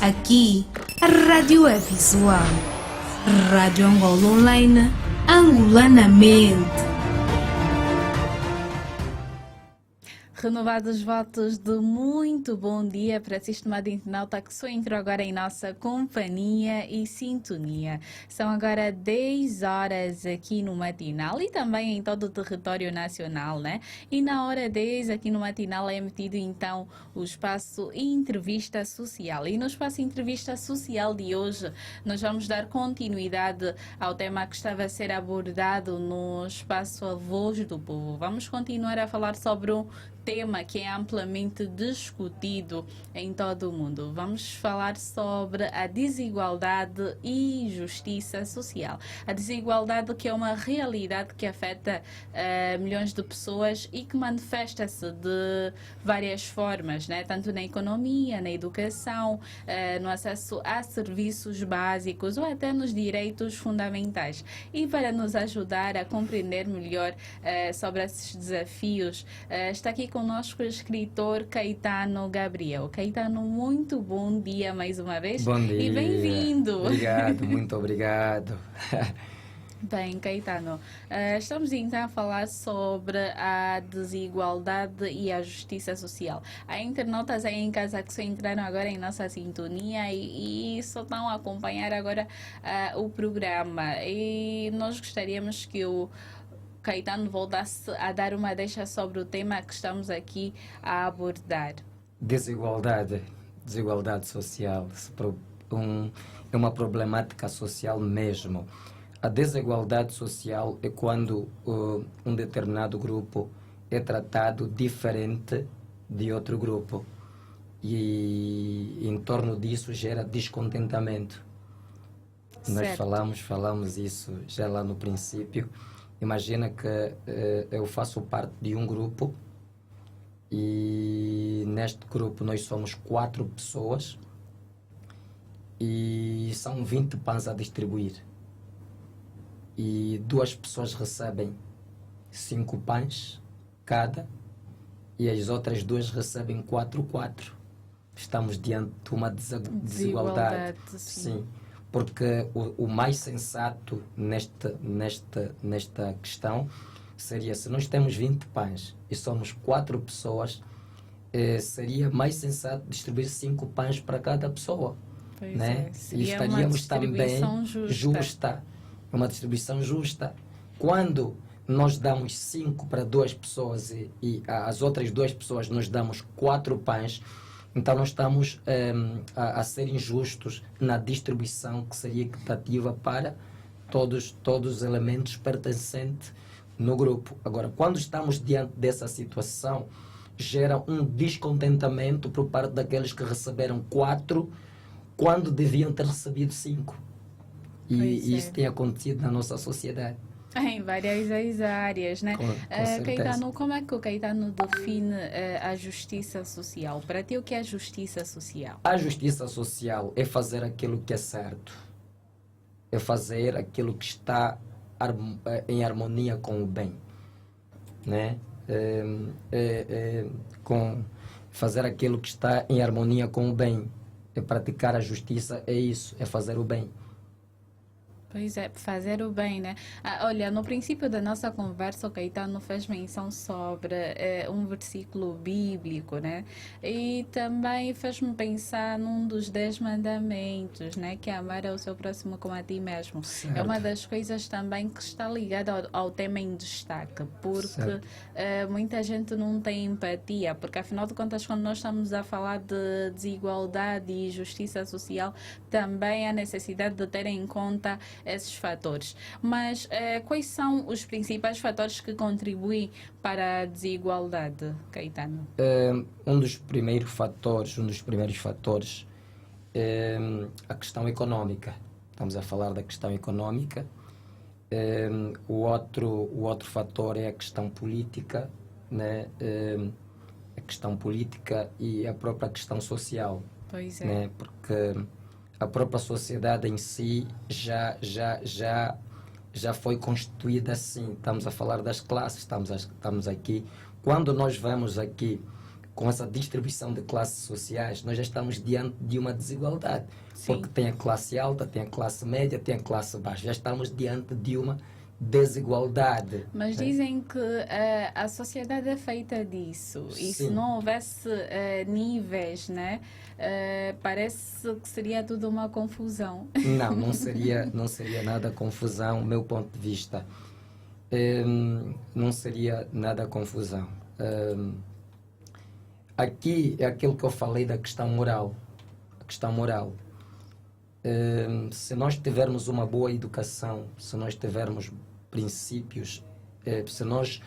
Aqui, a rádio é visual. Rádio Angola Online, angolanamente. Renovados votos de muito bom dia para si, estimado internauta, que só entrou agora em nossa companhia e sintonia. São agora 10 horas aqui no matinal e também em todo o território nacional, né? E na hora 10 aqui no matinal é emitido então o espaço Entrevista Social. E no espaço Entrevista Social de hoje nós vamos dar continuidade ao tema que estava a ser abordado no espaço A Voz do Povo. Vamos continuar a falar sobre um tema que é amplamente discutido em todo o mundo. Vamos falar sobre a desigualdade e justiça social. A desigualdade, que é uma realidade que afeta milhões de pessoas e que manifesta-se de várias formas, né? Tanto na economia, na educação, no acesso a serviços básicos ou até nos direitos fundamentais. E para nos ajudar a compreender melhor sobre esses desafios, está aqui conosco o escritor Caetano Gabriel. Caetano, muito bom dia mais uma vez. Bom dia. E bem-vindo. Obrigado, muito obrigado. Bem, Caetano, estamos então a falar sobre a desigualdade e a justiça social. Há internautas aí em casa que só entraram agora em nossa sintonia e só estão a acompanhar agora o programa. E nós gostaríamos que o Caetano voltasse a dar uma deixa sobre o tema que estamos aqui a abordar. Desigualdade social é uma problemática social mesmo. A desigualdade social é quando um determinado grupo é tratado diferente de outro grupo e em torno disso gera descontentamento. Certo. Nós falamos isso já lá no princípio. Imagina que eu faço parte de um grupo e neste grupo nós somos 4 pessoas e são 20 pães a distribuir. E 2 pessoas recebem 5 pães cada e as outras 2 recebem 4. Estamos diante de uma desigualdade. Sim. Porque o mais sensato nesta questão seria, se nós temos 20 pães e somos 4 pessoas, seria mais sensato distribuir 5 pães para cada pessoa. Pois né? é. E estaríamos também justa. Uma distribuição justa. Quando nós damos 5 para 2 pessoas e as outras 2 pessoas nós damos 4 pães, então nós estamos a ser injustos na distribuição que seria equitativa para todos os elementos pertencentes no grupo. Agora, quando estamos diante dessa situação, gera um descontentamento por parte daqueles que receberam 4 quando deviam ter recebido 5. E isso tem acontecido na nossa sociedade. Em várias áreas, né? Com certeza. Caetano, como é que o Caetano define a justiça social? Para ti, o que é justiça social? A justiça social é fazer aquilo que é certo. É fazer aquilo que está em harmonia com o bem. Né? Fazer aquilo que está em harmonia com o bem. É praticar a justiça, é isso, é fazer o bem. Pois é, fazer o bem, né? Olha, no princípio da nossa conversa, o Caetano fez menção sobre um versículo bíblico, né? E também fez-me pensar num dos 10 mandamentos, né? Que é amar ao seu próximo como a ti mesmo. Certo. É uma das coisas também que está ligada ao tema em destaque, porque muita gente não tem empatia, porque afinal de contas, quando nós estamos a falar de desigualdade e justiça social, também há necessidade de ter em conta esses fatores. Mas quais são os principais fatores que contribuem para a desigualdade, Caetano? Um dos primeiros fatores é a questão econômica. Estamos a falar da questão econômica. O outro fator é a questão política, né? A questão política e a própria questão social. Pois é. Né? Porque a própria sociedade em si já foi constituída assim. Estamos a falar das classes, estamos aqui. Quando nós vemos aqui com essa distribuição de classes sociais, nós já estamos diante de uma desigualdade. Sim. Porque tem a classe alta, tem a classe média, tem a classe baixa. Já estamos diante de uma desigualdade. Mas dizem que a sociedade é feita disso. E se Sim. não houvesse níveis, né? Parece que seria tudo uma confusão. Não seria nada confusão, do meu ponto de vista. Não seria nada confusão. Aqui é aquilo que eu falei da questão moral. A questão moral. Se nós tivermos uma boa educação, se nós tivermos princípios, se nós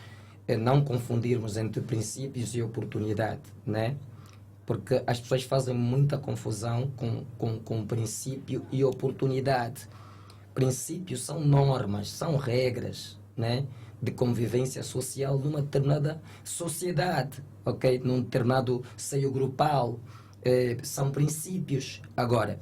não confundirmos entre princípios e oportunidade, né? Porque as pessoas fazem muita confusão com princípio e oportunidade. Princípios são normas, são regras, né, de convivência social numa determinada sociedade, ok? Num determinado seio grupal. São princípios. Agora,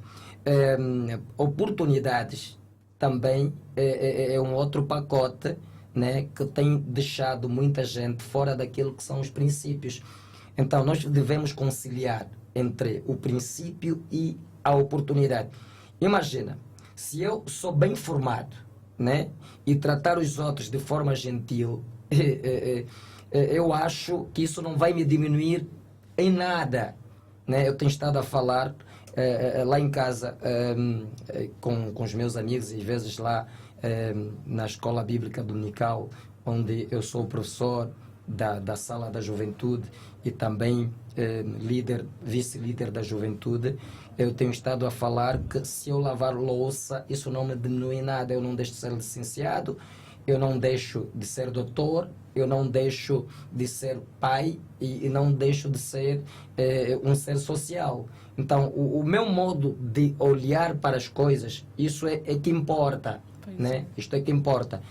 oportunidades também é um outro pacote, né, que tem deixado muita gente fora daquilo que são os princípios. Então, nós devemos conciliar entre o princípio e a oportunidade. Imagina, se eu sou bem formado, né, e tratar os outros de forma gentil, eu acho que isso não vai me diminuir em nada, né? Eu tenho estado a falar lá em casa com os meus amigos, e às vezes lá na escola bíblica dominical, onde eu sou professor da sala da juventude e também vice-líder da juventude. Eu tenho estado a falar que se eu lavar louça, isso não me diminui nada. Eu não deixo de ser licenciado, eu não deixo de ser doutor, eu não deixo de ser pai e não deixo de ser um ser social. Então, o meu modo de olhar para as coisas, isso é que importa, né? Isto é que importa.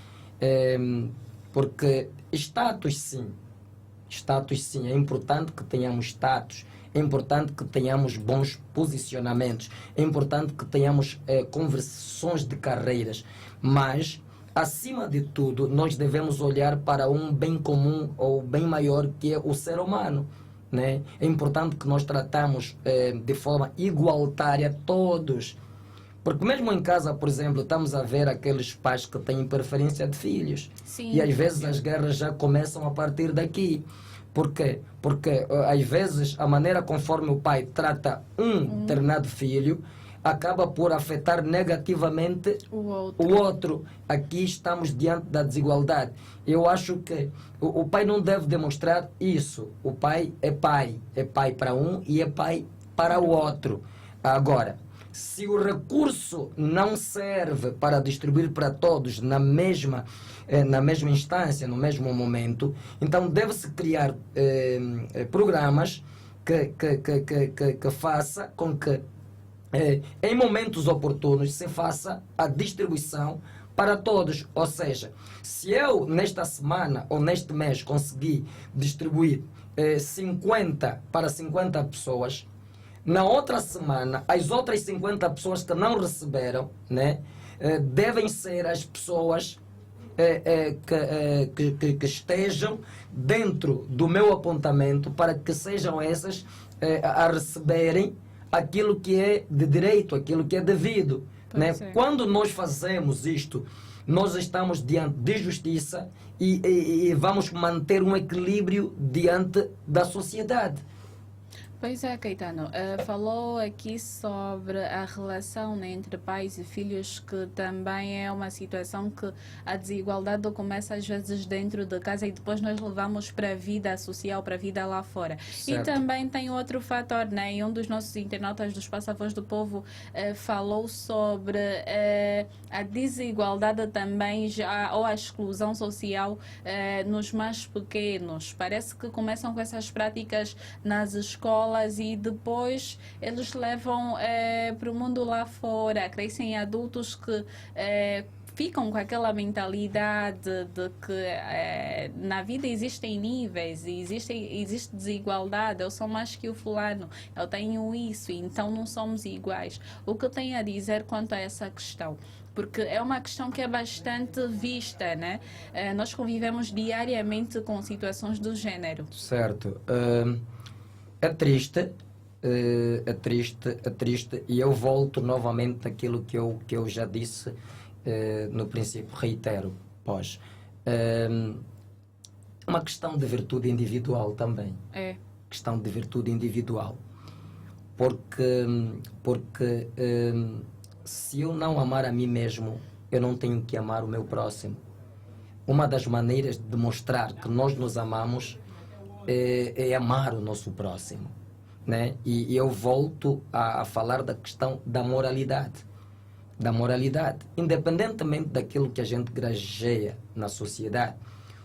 Porque status sim, é importante que tenhamos status, é importante que tenhamos bons posicionamentos, é importante que tenhamos conversões de carreiras, mas acima de tudo nós devemos olhar para um bem comum ou bem maior, que é o ser humano, né? É importante que nós tratamos de forma igualitária todos. Porque mesmo em casa, por exemplo, estamos a ver aqueles pais que têm preferência de filhos. Sim. E às vezes as guerras já começam a partir daqui. Por quê? Porque às vezes a maneira conforme o pai trata um determinado filho acaba por afetar negativamente o outro. Aqui estamos diante da desigualdade. Eu acho que o pai não deve demonstrar isso. O pai é pai. É pai para um e é pai para o outro. Agora, se o recurso não serve para distribuir para todos na mesma instância, no mesmo momento, então deve-se criar programas que faça com que em momentos oportunos se faça a distribuição para todos. Ou seja, se eu nesta semana ou neste mês conseguir distribuir 50 para 50 pessoas, na outra semana, as outras 50 pessoas que não receberam, né, devem ser as pessoas que estejam dentro do meu apontamento, para que sejam essas a receberem aquilo que é de direito, aquilo que é devido. Né? Quando nós fazemos isto, nós estamos diante de justiça e vamos manter um equilíbrio diante da sociedade. Pois é, Caetano, falou aqui sobre a relação, né, entre pais e filhos, que também é uma situação que a desigualdade começa às vezes dentro de casa e depois nós levamos para a vida social, para a vida lá fora. Certo. E também tem outro fator, né, e um dos nossos internautas do Espaço A Voz do Povo falou sobre a desigualdade também, ou a exclusão social nos mais pequenos. Parece que começam com essas práticas nas escolas e depois eles levam para o mundo lá fora, crescem adultos que ficam com aquela mentalidade de que na vida existem níveis, existe desigualdade. Eu sou mais que o fulano, eu tenho isso, então não somos iguais. O que tem a dizer quanto a essa questão? Porque é uma questão que é bastante vista, né? Nós convivemos diariamente com situações do gênero. Certo. É triste, é triste, e eu volto novamente naquilo que eu já disse no princípio, reitero, pois. Uma questão de virtude individual também. É. Questão de virtude individual. Porque se eu não amar a mim mesmo, eu não tenho que amar o meu próximo. Uma das maneiras de mostrar que nós nos amamos é amar o nosso próximo, né? E eu volto a falar da questão da moralidade. Da moralidade. Independentemente daquilo que a gente granjeia na sociedade,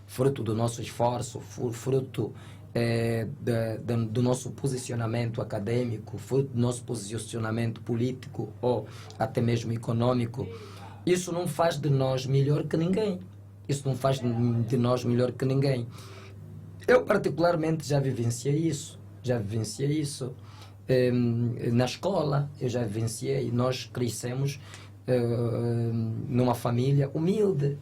fruto do nosso esforço, fruto do nosso posicionamento acadêmico, fruto do nosso posicionamento político ou até mesmo econômico, isso não faz de nós melhor que ninguém. Isso não faz de nós melhor que ninguém. Eu particularmente já vivenciei isso. Na escola eu já vivenciei. Nós crescemos numa família humilde.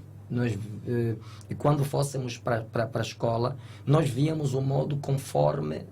E quando fôssemos para a escola, nós víamos o modo conforme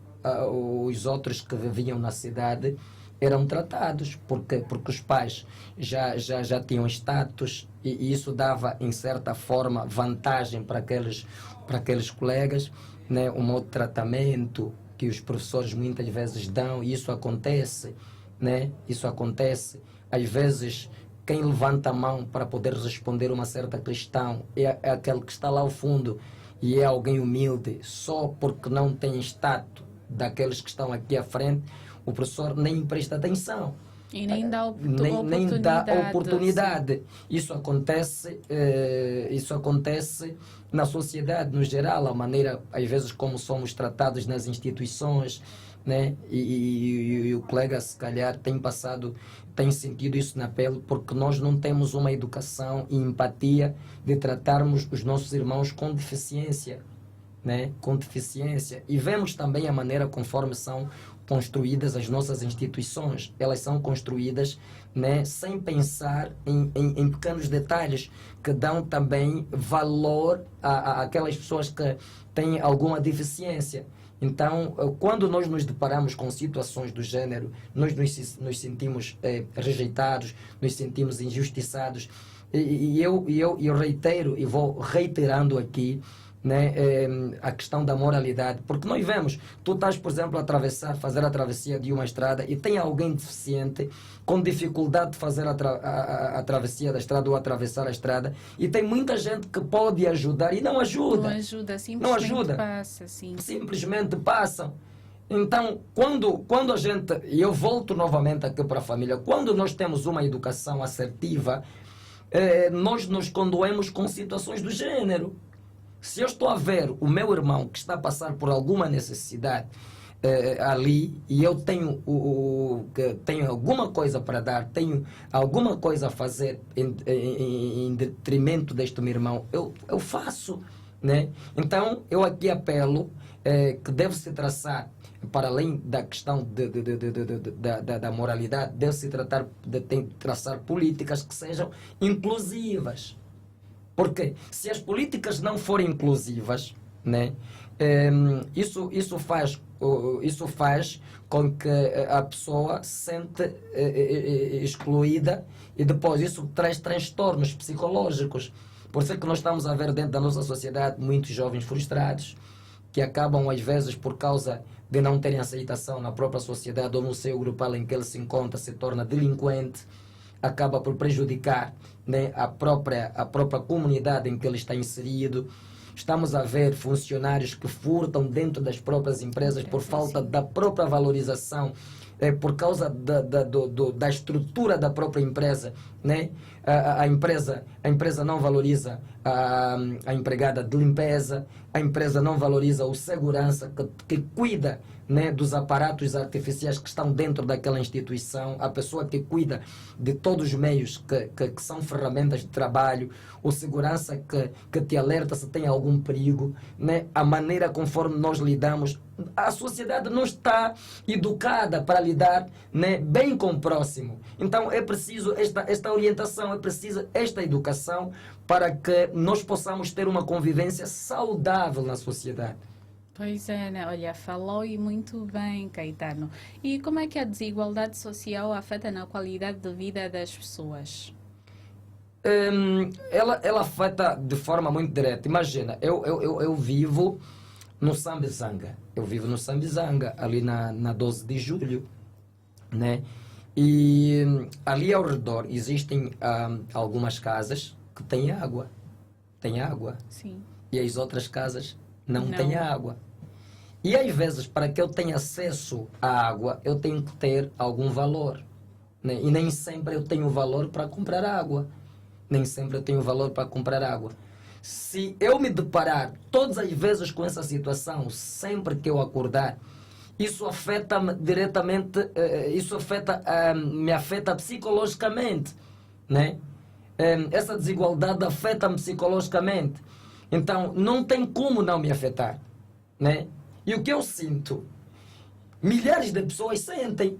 os outros que viviam na cidade eram tratados, porque os pais já tinham status e isso dava, em certa forma, vantagem para aqueles colegas, né? O modo de tratamento que os professores muitas vezes dão, e isso acontece, né? Isso acontece. Às vezes, quem levanta a mão para poder responder uma certa questão é aquele que está lá ao fundo e é alguém humilde, só porque não tem status daqueles que estão aqui à frente, o professor nem presta atenção. E nem dá nem dá oportunidade. Isso acontece na sociedade no geral, a maneira, às vezes, como somos tratados nas instituições, né? E o colega, se calhar, tem sentido isso na pele, porque nós não temos uma educação e empatia de tratarmos os nossos irmãos com deficiência, né? Com deficiência. E vemos também a maneira conforme são construídas as nossas instituições. Elas são construídas, né, sem pensar em pequenos detalhes que dão também valor àquelas pessoas que têm alguma deficiência. Então, quando nós nos deparamos com situações do gênero, nós nos sentimos rejeitados, nos sentimos injustiçados. E eu reitero e vou reiterando aqui, né, a questão da moralidade, porque nós vemos, tu estás, por exemplo, fazer a travessia de uma estrada e tem alguém deficiente com dificuldade de fazer a travessia da estrada ou atravessar a estrada, e tem muita gente que pode ajudar e não ajuda. Simplesmente passa, sim. Simplesmente passam. Então, quando a gente, e eu volto novamente aqui para a família, quando nós temos uma educação assertiva, nós nos condoemos com situações do gênero. Se eu estou a ver o meu irmão que está a passar por alguma necessidade ali, e eu tenho alguma coisa para dar, tenho alguma coisa a fazer em detrimento deste meu irmão, eu faço, né? Então, eu aqui apelo que deve-se traçar, para além da questão da moralidade, deve-se traçar políticas que sejam inclusivas. Porque se as políticas não forem inclusivas, né, isso faz com que a pessoa se sente excluída, e depois isso traz transtornos psicológicos. Por isso é que nós estamos a ver dentro da nossa sociedade muitos jovens frustrados que acabam, às vezes, por causa de não terem aceitação na própria sociedade ou no seu grupal em que ele se encontra, se torna delinquente, acaba por prejudicar, né, a própria comunidade em que ele está inserido. Estamos a ver funcionários que furtam dentro das próprias empresas por falta da própria valorização, por causa da estrutura da própria empresa, né? A empresa não valoriza a empregada de limpeza, a empresa não valoriza o segurança que cuida, né, dos aparatos artificiais que estão dentro daquela instituição, a pessoa que cuida de todos os meios que são ferramentas de trabalho, o segurança que te alerta se tem algum perigo, né? A maneira conforme nós lidamos. A sociedade não está educada para lidar, né, bem com o próximo. Então é preciso esta orientação, é preciso esta educação para que nós possamos ter uma convivência saudável na sociedade. Pois é, né? Olha, falou e muito bem, Caetano. E como é que a desigualdade social afeta na qualidade de vida das pessoas? Ela afeta de forma muito direta. Imagina, eu vivo no Sambizanga. Eu vivo no Sambizanga, ali na 12 de julho, né? E ali ao redor existem algumas casas que têm água. Tem água. Sim. E as outras casas não têm Não. água. E às vezes, para que eu tenha acesso à água, eu tenho que ter algum valor, né? E nem sempre eu tenho valor para comprar água. Nem sempre eu tenho valor para comprar água. Se eu me deparar todas as vezes com essa situação, sempre que eu acordar, isso afeta-me diretamente, me afeta psicologicamente, né? Essa desigualdade afeta-me psicologicamente. Então, não tem como não me afetar, né? E o que eu sinto? Milhares de pessoas sentem,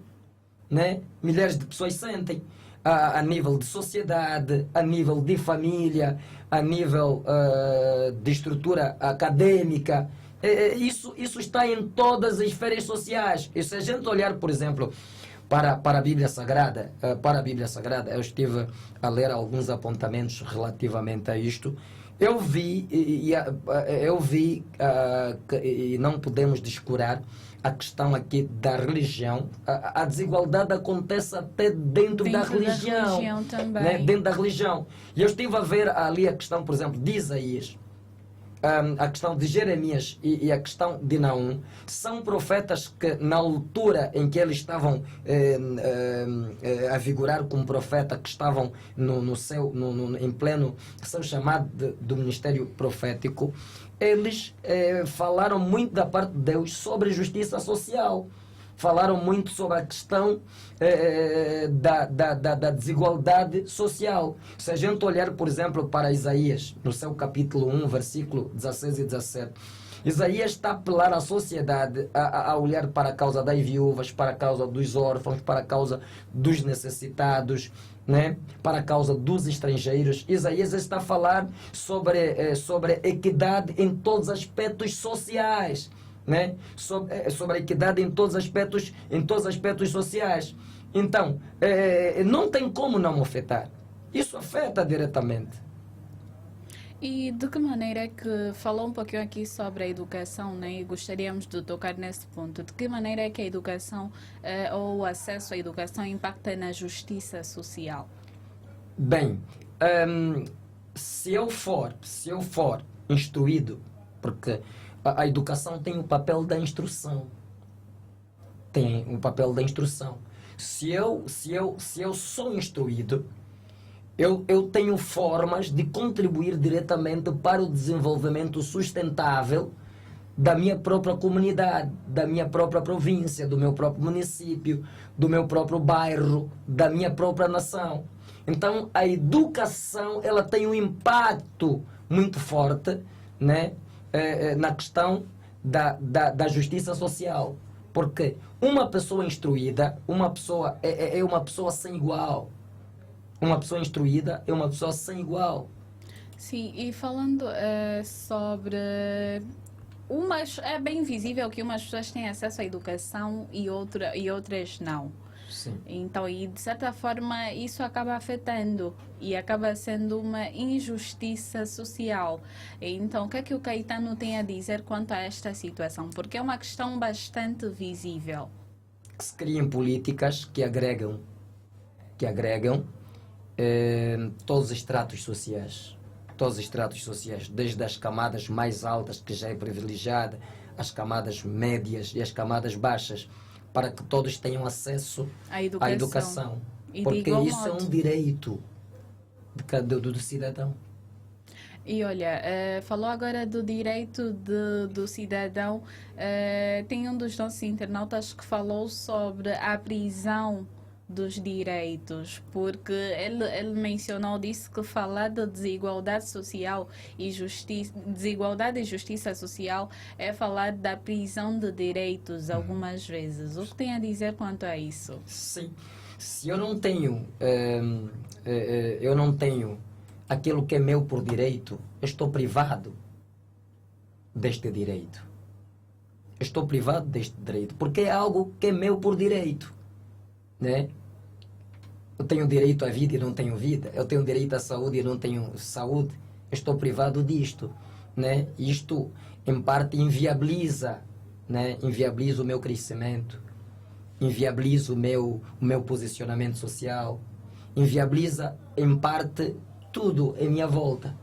né? Milhares de pessoas sentem a nível de sociedade, a nível de família, a nível de estrutura acadêmica. Isso está em todas as esferas sociais. E se a gente olhar, por exemplo, para a Bíblia Sagrada, eu estive a ler alguns apontamentos relativamente a isto. Eu vi e não podemos descurar a questão aqui da religião. A desigualdade acontece até dentro da religião também. né? Dentro da religião. E eu estive a ver ali a questão, por exemplo, de Isaías, a questão de Jeremias e a questão de Naum. São profetas que, na altura em que eles estavam a vigorar como profeta, que estavam em pleno seu chamado do ministério profético, eles falaram muito da parte de Deus sobre justiça social. Falaram muito sobre a questão da desigualdade social. Se a gente olhar, por exemplo, para Isaías, no seu capítulo 1, versículo 16 e 17, Isaías está a apelar à sociedade a olhar para a causa das viúvas, para a causa dos órfãos, para a causa dos necessitados, né? Para a causa dos estrangeiros. Isaías está a falar sobre equidade em todos os aspectos sociais, né? Sobre a equidade em todos os aspectos sociais. Então, não tem como não afetar. Isso afeta diretamente. E de que maneira é que falou um pouquinho aqui sobre a educação, né? E gostaríamos de tocar nesse ponto. De que maneira é que a educação ou o acesso à educação impacta na justiça social? Bem, se eu for instruído, porque a educação tem o papel da instrução. Tem o papel da instrução. Se eu sou instruído, eu tenho formas de contribuir diretamente para o desenvolvimento sustentável da minha própria comunidade, da minha própria província, do meu próprio município, do meu próprio bairro, da minha própria nação. Então, a educação ela tem um impacto muito forte, né, na questão da justiça social. Porque uma pessoa instruída, é uma pessoa sem igual. Uma pessoa instruída é uma pessoa sem igual. Sim, e falando sobre... é bem visível que umas pessoas têm acesso à educação e outras não. Sim. Então, e de certa forma, isso acaba afetando e acaba sendo uma injustiça social. Então, o que é que o Caetano tem a dizer quanto a esta situação? Porque é uma questão bastante visível. Que se criem políticas que agregam todos os estratos sociais. Todos os estratos sociais, desde as camadas mais altas, que já é privilegiada, as camadas médias e as camadas baixas, para que todos tenham acesso à educação. Porque isso é um direito do cidadão. E olha, falou agora do direito do cidadão. Tem um dos nossos internautas que falou sobre a prisão dos direitos, porque ele mencionou, disse que falar de desigualdade social e desigualdade e justiça social é falar da prisão de direitos algumas vezes. O que tem a dizer quanto a isso? Sim. Se eu não tenho aquilo que é meu por direito, eu estou privado deste direito. estou privado deste direito, porque é algo que é meu por direito, né? Eu tenho direito à vida e não tenho vida. Eu tenho direito à saúde e não tenho saúde. Eu estou privado disto, né? Isto, em parte, inviabiliza, né? Inviabiliza o meu crescimento, inviabiliza o meu posicionamento social, inviabiliza, em parte, tudo em minha volta.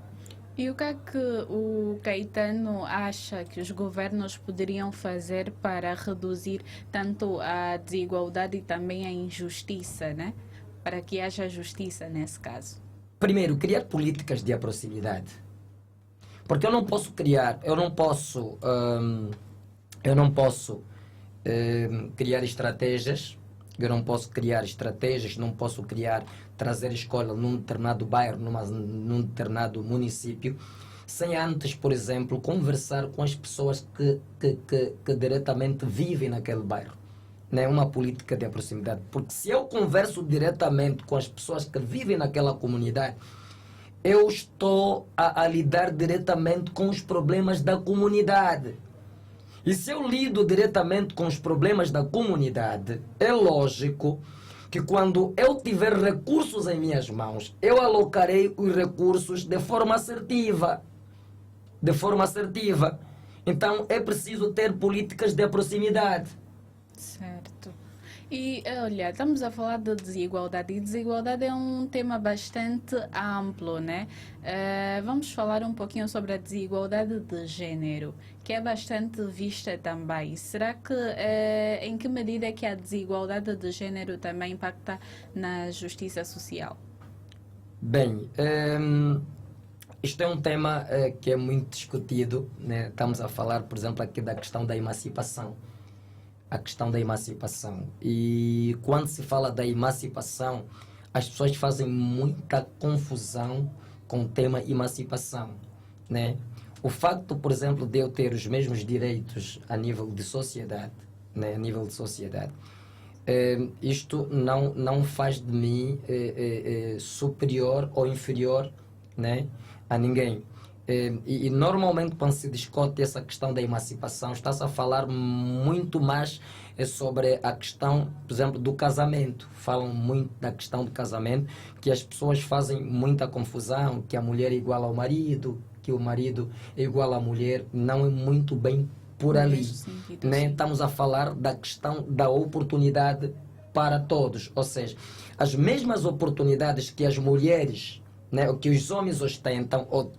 E o que é que o Caetano acha que os governos poderiam fazer para reduzir tanto a desigualdade e também a injustiça, né? Para que haja justiça nesse caso? Primeiro, criar políticas de proximidade. Porque eu não posso criar estratégias, não posso trazer escola num determinado bairro, num determinado município, sem antes, por exemplo, conversar com as pessoas que diretamente vivem naquele bairro. Né? Uma política de proximidade. Porque se eu converso diretamente com as pessoas que vivem naquela comunidade, eu estou a lidar diretamente com os problemas da comunidade. E se eu lido diretamente com os problemas da comunidade, é lógico que quando eu tiver recursos em minhas mãos, eu alocarei os recursos de forma assertiva. De forma assertiva. Então é preciso ter políticas de proximidade. Certo. E olha, estamos a falar de desigualdade e desigualdade é um tema bastante amplo, né? Vamos falar um pouquinho sobre a desigualdade de género, que é bastante vista também. Será que em que medida é que a desigualdade de género também impacta na justiça social? Bem, isto é um tema que é muito discutido, né? Estamos a falar, por exemplo, aqui da questão da emancipação. A questão da emancipação. E quando se fala da emancipação, as pessoas fazem muita confusão com o tema emancipação, né? O facto, por exemplo, de eu ter os mesmos direitos a nível de sociedade, né? A nível de sociedade, isto não faz de mim superior ou inferior, né? A ninguém. E normalmente quando se discute essa questão da emancipação, está-se a falar muito mais sobre a questão, por exemplo, do casamento. Falam muito da questão do casamento, que as pessoas fazem muita confusão, que a mulher é igual ao marido, que o marido é igual à mulher. Não é muito bem por ali, Sentido, né? sim. Estamos a falar da questão da oportunidade para todos, ou seja, as mesmas oportunidades que as mulheres, né, ou que os homens ostentam ou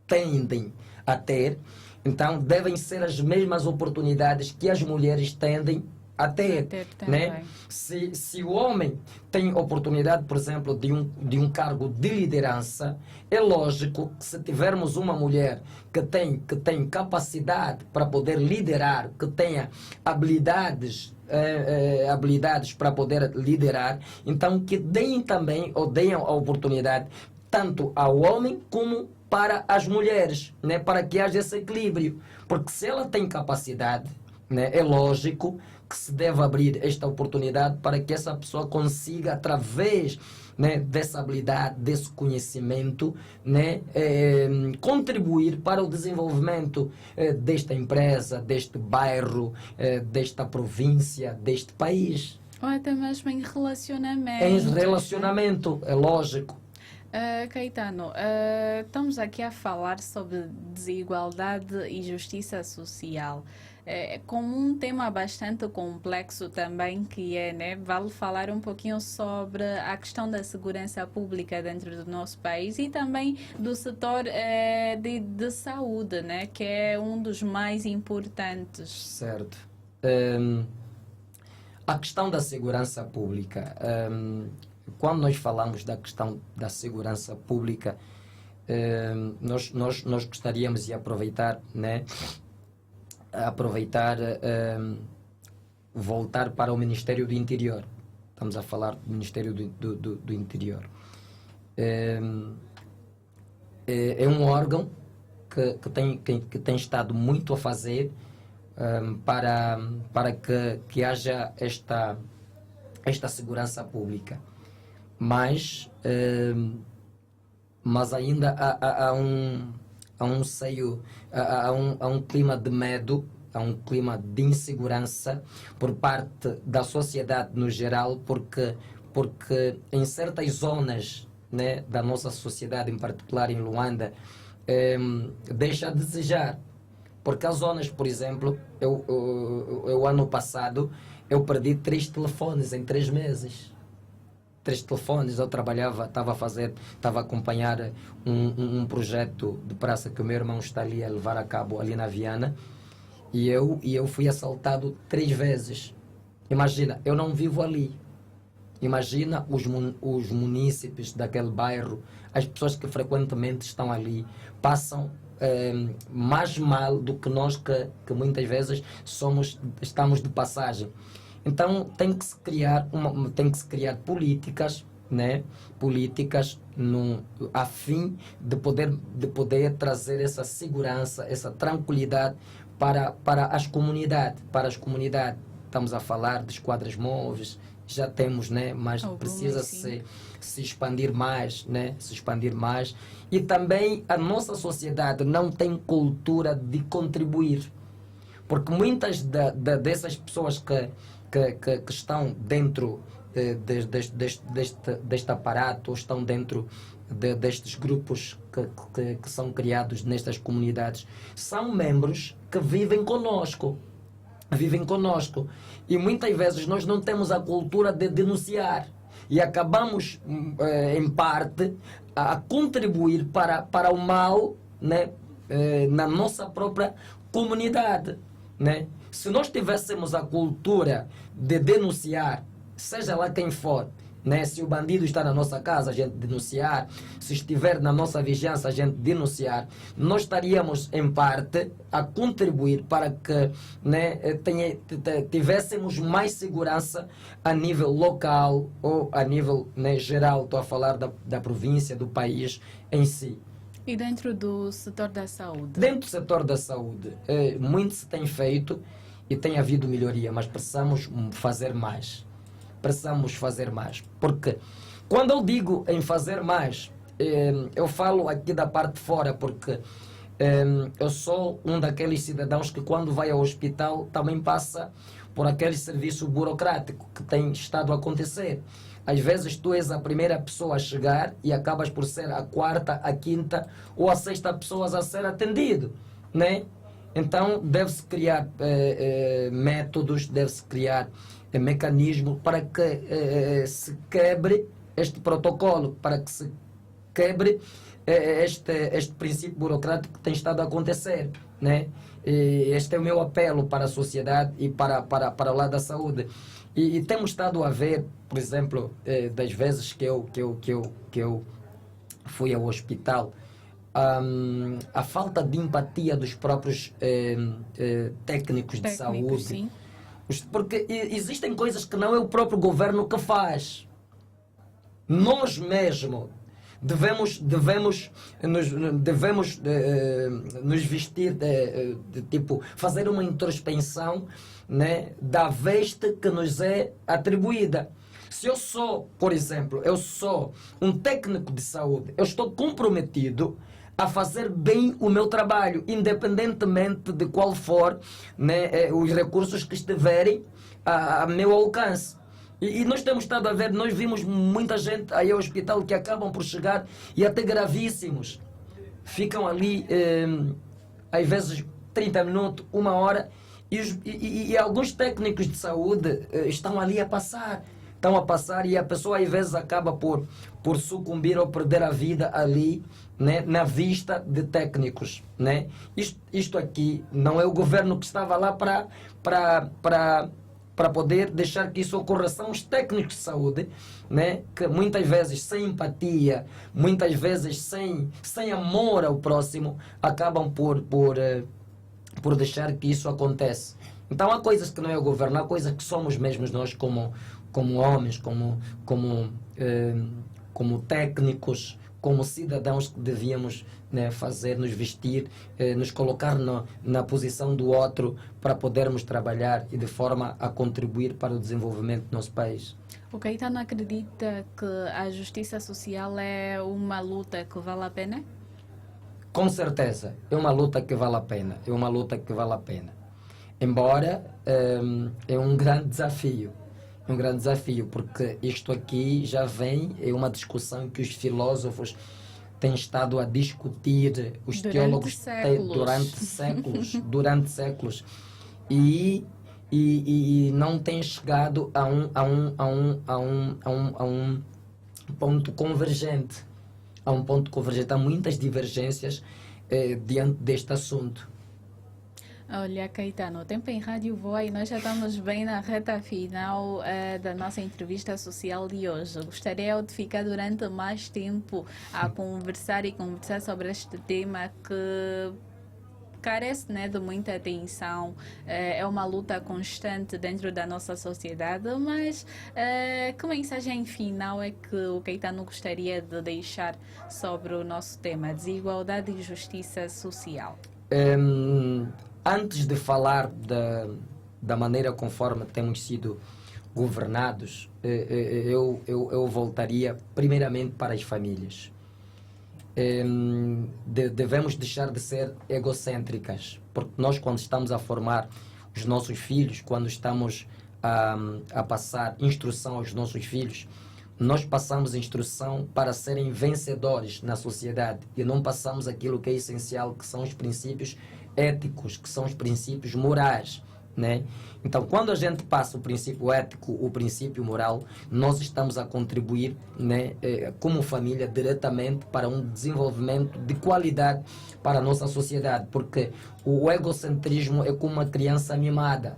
tendem a ter, então devem ser as mesmas oportunidades que as mulheres tendem a ter, também. né? Se o homem tem oportunidade, por exemplo, de um cargo de liderança, é lógico que se tivermos uma mulher que tem capacidade para poder liderar, que tenha habilidades para poder liderar, então que deem também, ou deem a oportunidade tanto ao homem como para as mulheres, né? Para que haja esse equilíbrio. Porque se ela tem capacidade, né? É lógico que se deve abrir esta oportunidade para que essa pessoa consiga, através, né, dessa habilidade, desse conhecimento, né, contribuir para o desenvolvimento desta empresa, deste bairro, desta província, deste país. Ou até mesmo em relacionamento. Em relacionamento, é lógico. Caetano, estamos aqui a falar sobre desigualdade e justiça social. Como um tema bastante complexo também, que é, né, vale falar um pouquinho sobre a questão da segurança pública dentro do nosso país e também do setor de saúde, né, que é um dos mais importantes. Certo. A questão da segurança pública. Quando nós falamos da questão da segurança pública, nós gostaríamos de aproveitar, né? Voltar para o Ministério do Interior. Estamos a falar do Ministério do Interior. É um órgão que tem estado muito a fazer para que haja esta segurança pública. Mas ainda há um clima de medo há um clima de insegurança por parte da sociedade no geral, porque em certas zonas, né, da nossa sociedade, em particular em Luanda, deixa a desejar. Porque há zonas, por exemplo, eu ano passado, eu perdi 3 telefones em 3 meses. 3 telefones, eu estava a acompanhar um projeto de praça que o meu irmão está ali a levar a cabo, ali na Viana, e eu fui assaltado 3 vezes. Imagina, eu não vivo ali. Imagina os munícipes daquele bairro, as pessoas que frequentemente estão ali, passam mais mal do que nós que muitas vezes estamos de passagem. Então tem que se criar políticas, né? Políticas a fim de poder trazer essa segurança, essa tranquilidade para as comunidades. Estamos a falar de esquadras móveis, já temos, né? Mas precisa se expandir mais, né? Se expandir mais. E também a nossa sociedade não tem cultura de contribuir. Porque muitas dessas pessoas que estão dentro deste aparato, ou estão dentro destes grupos que são criados nestas comunidades, são membros que vivem conosco. E muitas vezes nós não temos a cultura de denunciar. E acabamos, em parte, a contribuir para o mal, né, na nossa própria comunidade, né? Se nós tivéssemos a cultura de denunciar, seja lá quem for, né? Se o bandido está na nossa casa, a gente denunciar. Se estiver na nossa vigilância, a gente denunciar. Nós estaríamos, em parte, a contribuir para que, né, tivéssemos mais segurança a nível local ou a nível, né, geral. Estou a falar da província, do país em si. E dentro do setor da saúde? Dentro do setor da saúde, muito se tem feito e tem havido melhoria, mas precisamos fazer mais. Porque quando eu digo em fazer mais, eu falo aqui da parte de fora, porque eu sou um daqueles cidadãos que quando vai ao hospital também passa por aquele serviço burocrático que tem estado a acontecer. Às vezes tu és a primeira pessoa a chegar e acabas por ser a quarta, a quinta ou a sexta pessoa a ser atendido, né? Então deve-se criar métodos, deve-se criar mecanismo para que se quebre este protocolo, para que se quebre este princípio burocrático que tem estado a acontecer, né? E este é o meu apelo para a sociedade e para o lado da saúde. E temos estado a ver, por exemplo, das vezes que eu fui ao hospital, a falta de empatia dos próprios técnicos de saúde. Sim. Porque existem coisas que não é o próprio governo que faz. Nós mesmos devemos nos vestir tipo, fazer uma introspecção, né, da veste que nos é atribuída. Se eu sou, por exemplo, eu sou um técnico de saúde, eu estou comprometido a fazer bem o meu trabalho, independentemente de qual for, né, os recursos que estiverem a meu alcance. E nós temos estado a ver, nós vimos muita gente aí ao hospital que acabam por chegar e até gravíssimos. Ficam ali, às vezes, 30 minutos, 1 hora, e alguns técnicos de saúde estão ali a passar. Estão a passar e a pessoa às vezes acaba por sucumbir ou perder a vida ali, né, na vista de técnicos, né? Isto aqui não é o governo que estava lá para poder deixar que isso ocorra. São os técnicos de saúde, né, que muitas vezes sem empatia, muitas vezes sem amor ao próximo, acabam por deixar que isso aconteça. Então há coisas que não é o governo, há coisas que somos mesmos nós como homens, como técnicos, como cidadãos que devíamos, né, fazer, nos vestir, nos colocar na posição do outro para podermos trabalhar e de forma a contribuir para o desenvolvimento do nosso país. O Caetano acredita que a justiça social é uma luta que vale a pena? Com certeza, é uma luta que vale a pena. embora é um grande desafio. É um grande desafio, porque isto aqui já vem, é uma discussão que os filósofos têm estado a discutir, os teólogos durante séculos, e não têm chegado a um ponto convergente. Há muitas divergências diante deste assunto. Olha, Caetano, o tempo em rádio voa e nós já estamos bem na reta final da nossa entrevista social de hoje. Gostaria de ficar durante mais tempo a conversar sobre este tema que carece, né, de muita atenção. É uma luta constante dentro da nossa sociedade, mas que mensagem final é que o Caetano gostaria de deixar sobre o nosso tema, desigualdade e justiça social? Antes de falar da maneira conforme temos sido governados, eu voltaria primeiramente para as famílias. Devemos deixar de ser egocêntricas, porque nós, quando estamos a formar os nossos filhos, quando estamos a passar instrução aos nossos filhos, nós passamos instrução para serem vencedores na sociedade e não passamos aquilo que é essencial, que são os princípios éticos, que são os princípios morais, né? Então, quando a gente passa o princípio ético, o princípio moral, nós estamos a contribuir, né, como família, diretamente para um desenvolvimento de qualidade para a nossa sociedade, porque o egocentrismo é como uma criança mimada.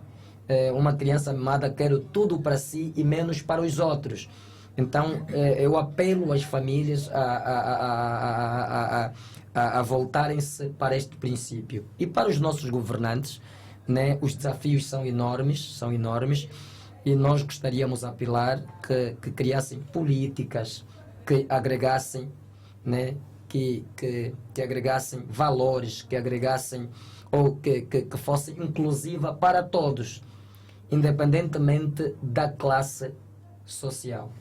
Uma criança mimada quer tudo para si e menos para os outros. Então, eu apelo às famílias a voltarem-se para este princípio. E para os nossos governantes, né, os desafios são enormes, e nós gostaríamos de apelar que criassem políticas que agregassem, né, que agregassem valores, que agregassem ou que fosse inclusiva para todos, independentemente da classe social.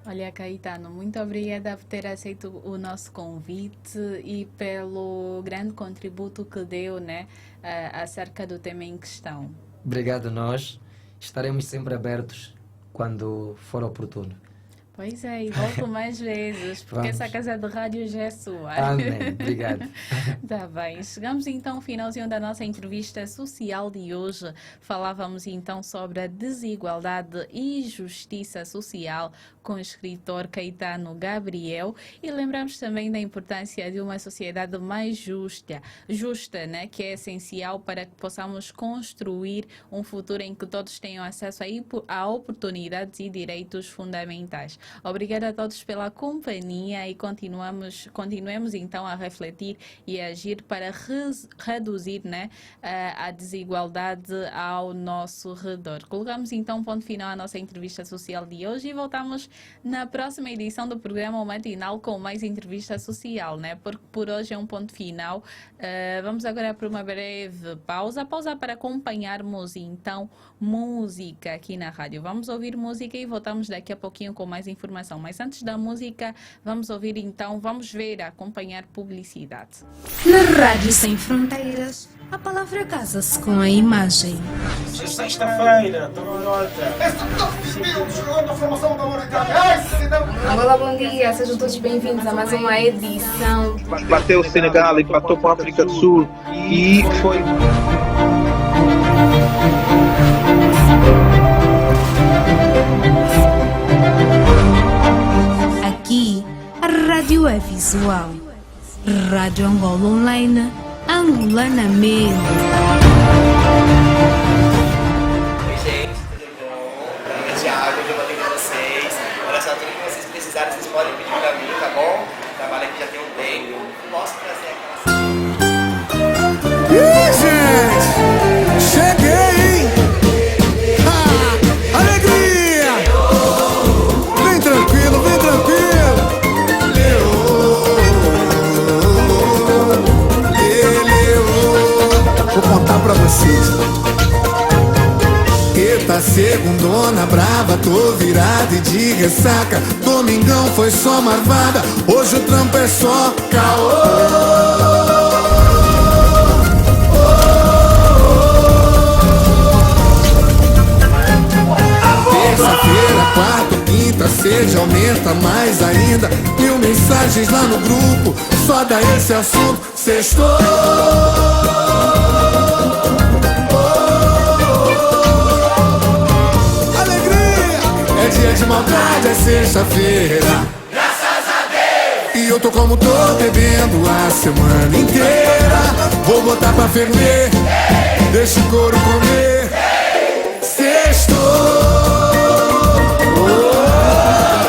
Olha, Caetano, muito obrigada por ter aceito o nosso convite e pelo grande contributo que deu, né, acerca do tema em questão. Obrigado a nós. Estaremos sempre abertos quando for oportuno. Pois é, e volto mais vezes, porque essa casa de rádio já é sua. Amém, obrigado. Tá bem, chegamos então ao finalzinho da nossa entrevista social de hoje. Falávamos então sobre a desigualdade e justiça social com o escritor Caetano Gabriel e lembramos também da importância de uma sociedade mais justa, né, que é essencial para que possamos construir um futuro em que todos tenham acesso a oportunidades e direitos fundamentais. Obrigada a todos pela companhia e continuemos então a refletir e agir para reduzir, né, a desigualdade ao nosso redor. Colocamos então um ponto final à nossa entrevista social de hoje e voltamos na próxima edição do programa Matinal com mais entrevista social, né? Porque por hoje é um ponto final. Vamos agora para uma breve pausa para acompanharmos então música aqui na rádio. Vamos ouvir música e voltamos daqui a pouquinho com mais informação. Mas antes da música, vamos acompanhar publicidade. Na Rádio Sem Fronteiras, a palavra casa-se com a imagem. Sexta-feira, Toronto. Olá, bom dia, sejam todos bem-vindos a mais uma edição. Bateu o Senegal, empatou com a África do Sul e foi. Aqui, a rádio é visual. Rádio Angola Online, angolanamente. Oi, gente, tudo bom? Meu nome é Thiago, eu vou atender vocês. Olha só, tudo que vocês precisarem, vocês podem pedir pra mim, tá bom? Trabalho aqui já tem um tempo. Posso trazer aquela... Ih, gente! Cheguei, hein? Alegria! Vem tranquilo, vem tranquilo! Vou contar pra vocês. Eita, segundona brava, tô virado e de ressaca. Domingão foi só marvada, hoje o trampo é só caô. sede aumenta mais ainda. 1000 mensagens lá no grupo, só dá esse assunto. Sextou. Alegria! É dia de maldade, é sexta-feira. Graças a Deus! E eu tô como tô, bebendo a semana inteira. Vou botar pra ferver, deixa o couro comer. Sextou.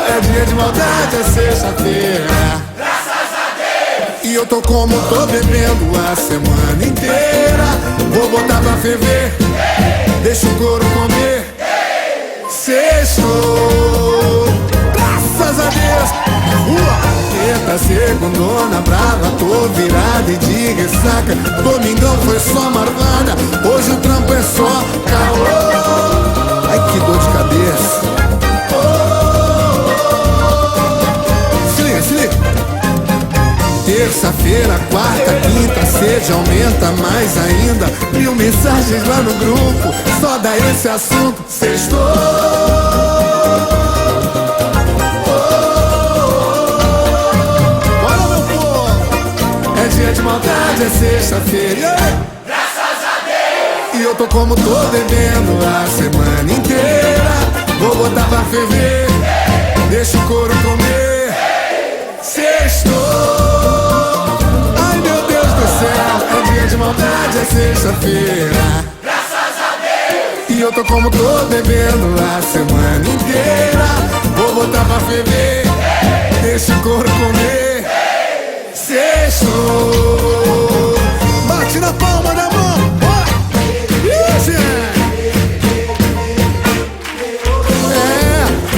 É dia de maldade, é sexta-feira. Graças a Deus! E eu tô como tô, bebendo a semana inteira. Vou botar pra ferver, deixa o couro comer. Sextou. Graças a Deus. Quinta, segundona brava, tô virada e de ressaca. Domingão foi só marvada, hoje o trampo é só caô. Ai, que dor de cabeça. Se liga, se liga. Terça-feira, quarta, quinta, sede aumenta mais ainda. 1000 mensagens lá no grupo, só dá esse assunto. Sextou. É dia de maldade, é sexta-feira. Graças a Deus! E eu tô como tô, bebendo a semana inteira. Vou botar pra ferver, deixa o couro comer. Sextou. Ai, meu Deus do céu, é dia de maldade, é sexta-feira. Graças a Deus! E eu tô como tô, bebendo a semana inteira. Vou botar pra ferver, deixa o couro comer. Sextou. Bate na palma da mão. Isso.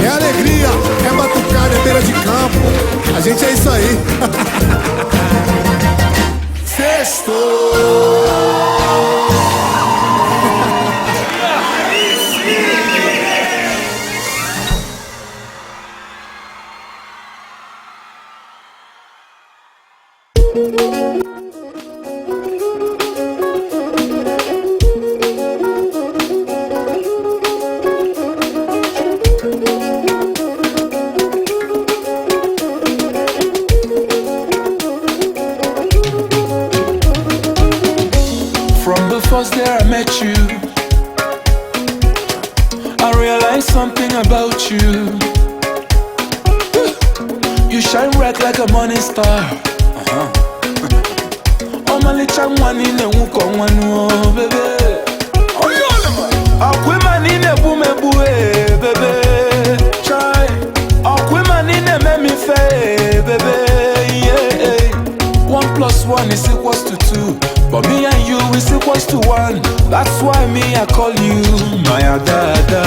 É alegria, é batucada, é beira de campo. A gente é isso aí. Sextou. From the first day I met you, I realized something about you. You shine bright like a morning star. Oh my little one in the wook on one, baby. Oh, women in a woman, baby. Try. Oh, women in a mammy fair, baby. Yeah. 1+1 is equals to 2. But me and you is equals to 1. That's why me I call you my dada.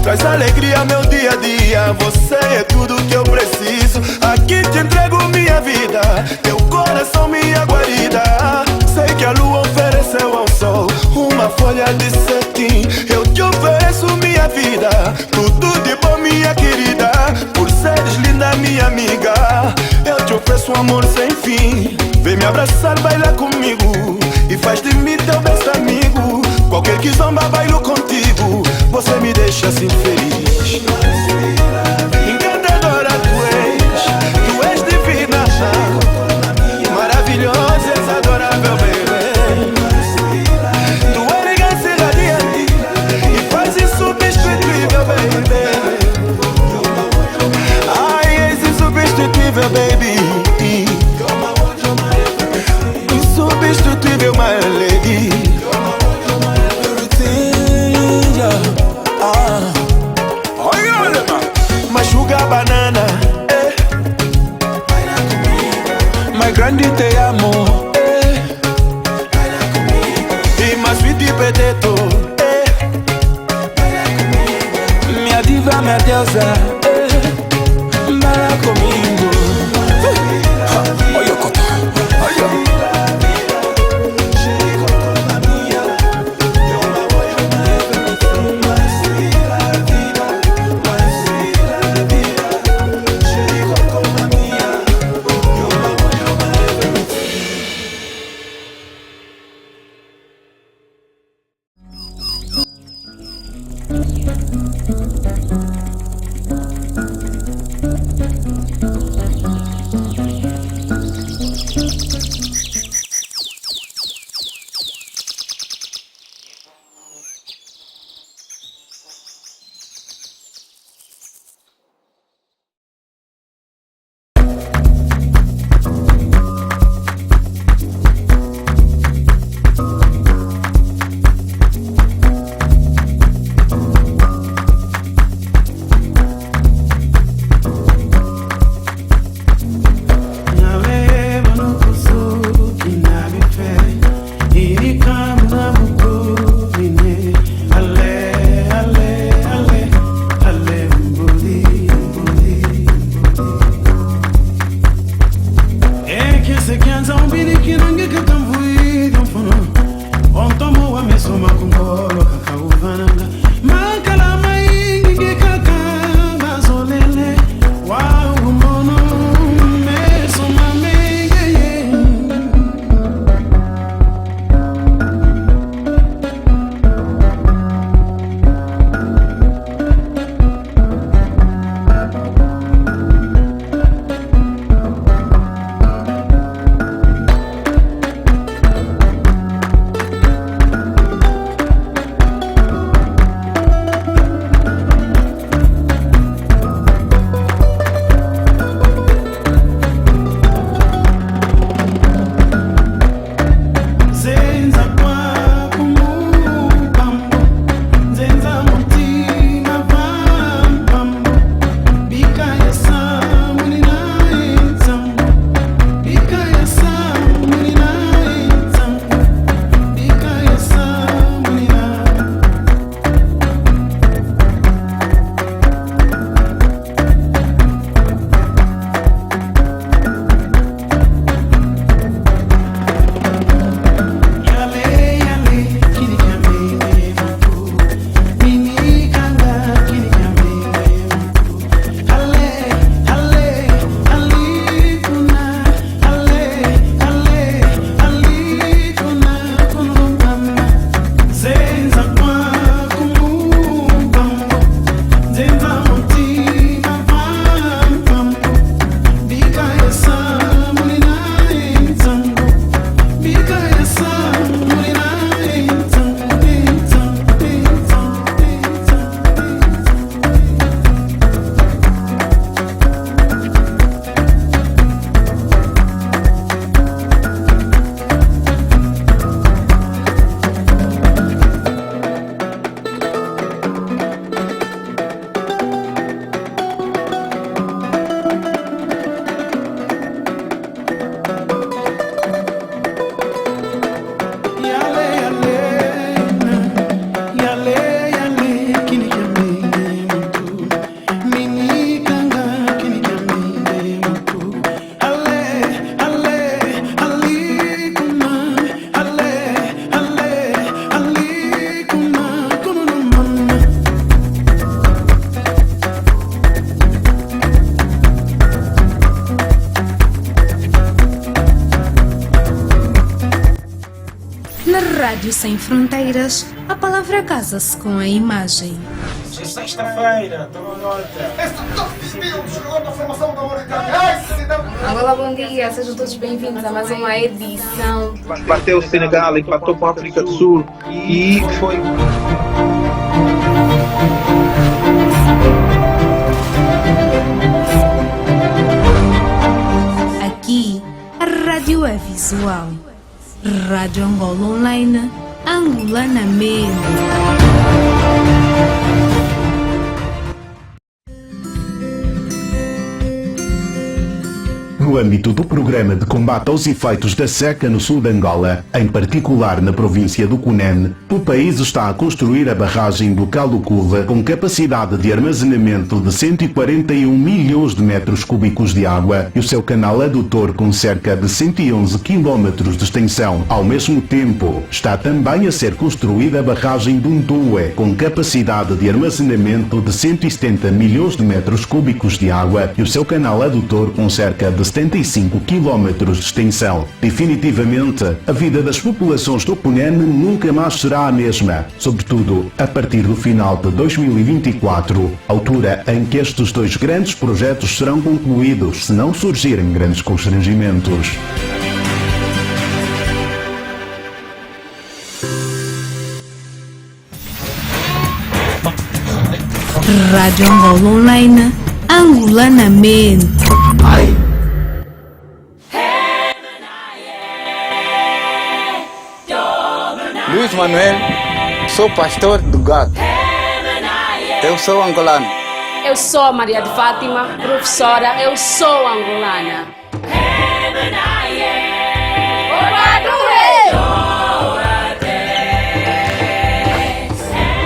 Traz alegria meu dia a dia. Você é tudo que eu preciso. Aqui te entrego minha vida, teu coração minha guarida. Sei que a lua ofereceu ao sol uma folha de cetim. Eu te ofereço minha vida, tudo de bom minha querida. Por seres linda minha amiga, eu te ofereço um amor sem fim. Vem me abraçar, baila comigo e faz de mim teu best amigo. Qualquer que zomba, bailo contigo. Você me deixa assim feliz. Encantadora tu és divina, maravilhosa, és adorável, baby. Tua elegância é radiante e faz insubstituível, baby. Ai, és insubstituível, baby. Insubstituível, my lady. minha deusa, embala comigo. Olha o cotão, olha. Rádio Sem Fronteiras, a palavra casa-se com a imagem. É sexta-feira, estou na hora. Olá, bom dia, sejam todos bem-vindos a mais uma edição. Bateu o Senegal, empatou com a África do Sul e foi. Aqui, a rádio é visual. Rádio Angola Online, angolana mesmo. No âmbito do programa de combate aos efeitos da seca no sul de Angola, em particular na província do Cunene, o país está a construir a barragem do Calucuva com capacidade de armazenamento de 141 milhões de metros cúbicos de água e o seu canal adutor com cerca de 111 quilómetros de extensão. Ao mesmo tempo, está também a ser construída a barragem do Ndue com capacidade de armazenamento de 170 milhões de metros cúbicos de água e o seu canal adutor com cerca de 75 quilómetros de extensão. Definitivamente, a vida das populações do Cunene nunca mais será a mesma, sobretudo a partir do final de 2024, altura em que estes dois grandes projetos serão concluídos se não surgirem grandes constrangimentos. Rádio Angola Online, angolanamente. Luiz Manuel, sou pastor do Gato. Eu sou angolano. Eu sou Maria de Fátima, professora, eu sou angolana.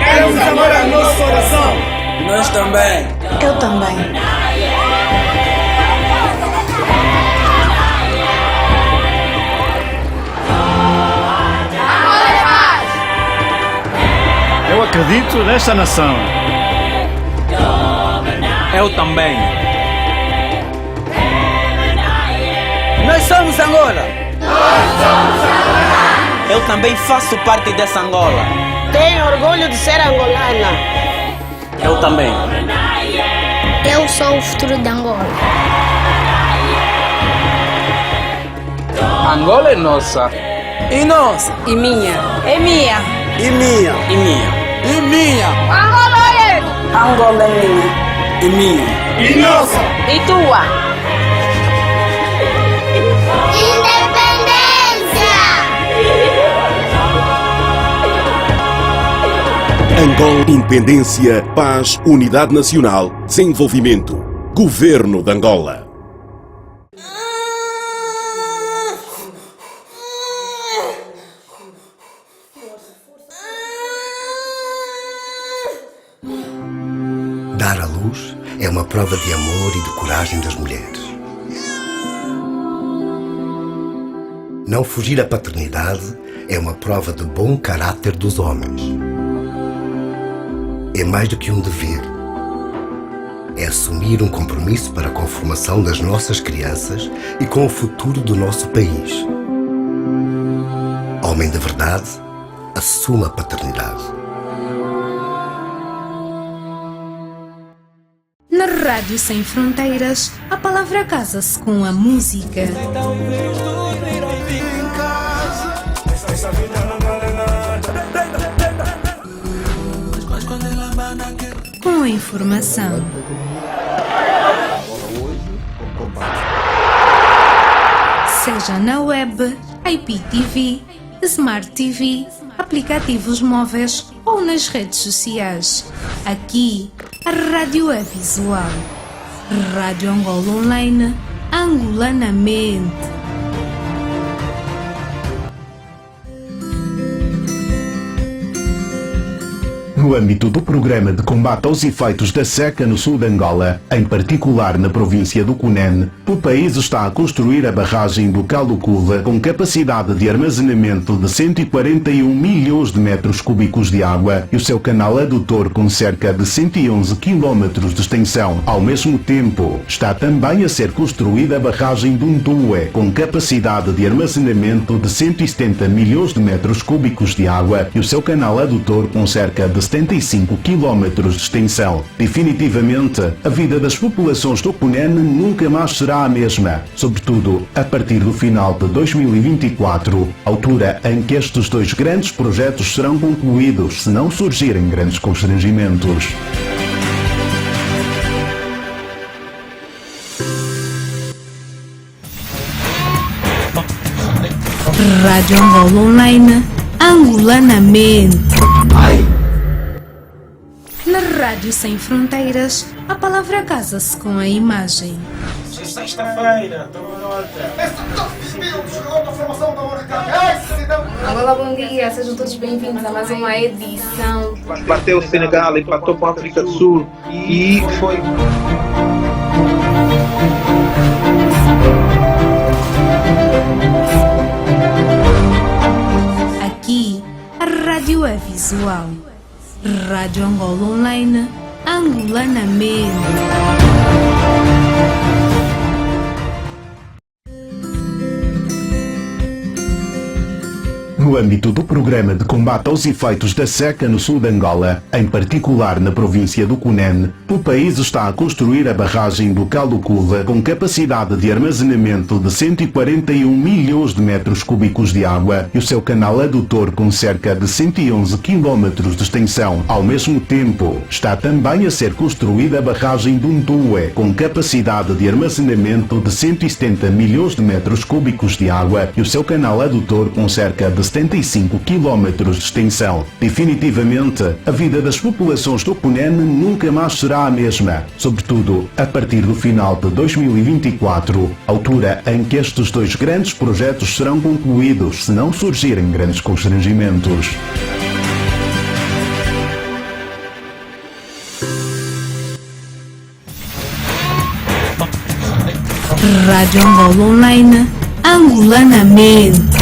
Queremos agora a nossa oração. Nós também. Eu também. Eu acredito nesta nação. Eu também. Nós somos Angola. Eu também faço parte dessa Angola. Tenho orgulho de ser angolana. Eu também. Eu sou o futuro de Angola. Angola é nossa. E nossa. E minha. É minha. E minha. E minha. E minha. Angola é. Angola é minha. E minha. E nossa. E tua. Angola, independência, paz, unidade nacional, desenvolvimento. Governo de Angola. Dar à luz é uma prova de amor e de coragem das mulheres. Não fugir à paternidade é uma prova de bom caráter dos homens. É mais do que um dever. É assumir um compromisso para com a formação das nossas crianças e com o futuro do nosso país. Homem de verdade, assuma a paternidade. Na Rádio Sem Fronteiras, a palavra casa-se com a música. Com a informação. Seja na web, IPTV, Smart TV, aplicativos móveis ou nas redes sociais. Aqui, a rádio é visual. Rádio Angola Online, angolanamente. No âmbito do programa de combate aos efeitos da seca no sul de Angola, em particular na província do Cunene, o país está a construir a barragem do Calucuva com capacidade de armazenamento de 141 milhões de metros cúbicos de água e o seu canal adutor com cerca de 111 quilómetros de extensão. Ao mesmo tempo, está também a ser construída a barragem do Ndue com capacidade de armazenamento de 170 milhões de metros cúbicos de água e o seu canal adutor com cerca de 75 quilómetros de extensão. Definitivamente, a vida das populações do Cunene nunca mais será a mesma, sobretudo a partir do final de 2024, altura em que estes dois grandes projetos serão concluídos se não surgirem grandes constrangimentos. Rádio Angola Online, angolanamente. Na Rádio Sem Fronteiras, a palavra casa-se com a imagem. sexta-feira, toma nota. Olá, bom dia, sejam todos bem-vindos a mais uma edição. Bateu o Senegal, empatou com a África do Sul e foi. Aqui, a rádio é visual. Rádio Angola Online, angolanamente. No âmbito do programa de combate aos efeitos da seca no sul de Angola, em particular na província do Cunene, o país está a construir a barragem do Calucuva com capacidade de armazenamento de 141 milhões de metros cúbicos de água e o seu canal adutor com cerca de 111 quilómetros de extensão. Ao mesmo tempo, está também a ser construída a barragem do Ndue com capacidade de armazenamento de 170 milhões de metros cúbicos de água e o seu canal adutor com cerca de 75 quilómetros de extensão. Definitivamente, a vida das populações do Cunene nunca mais será a mesma, sobretudo a partir do final de 2024, altura em que estes dois grandes projetos serão concluídos, se não surgirem grandes constrangimentos. Rádio Angola Online, angolanamente.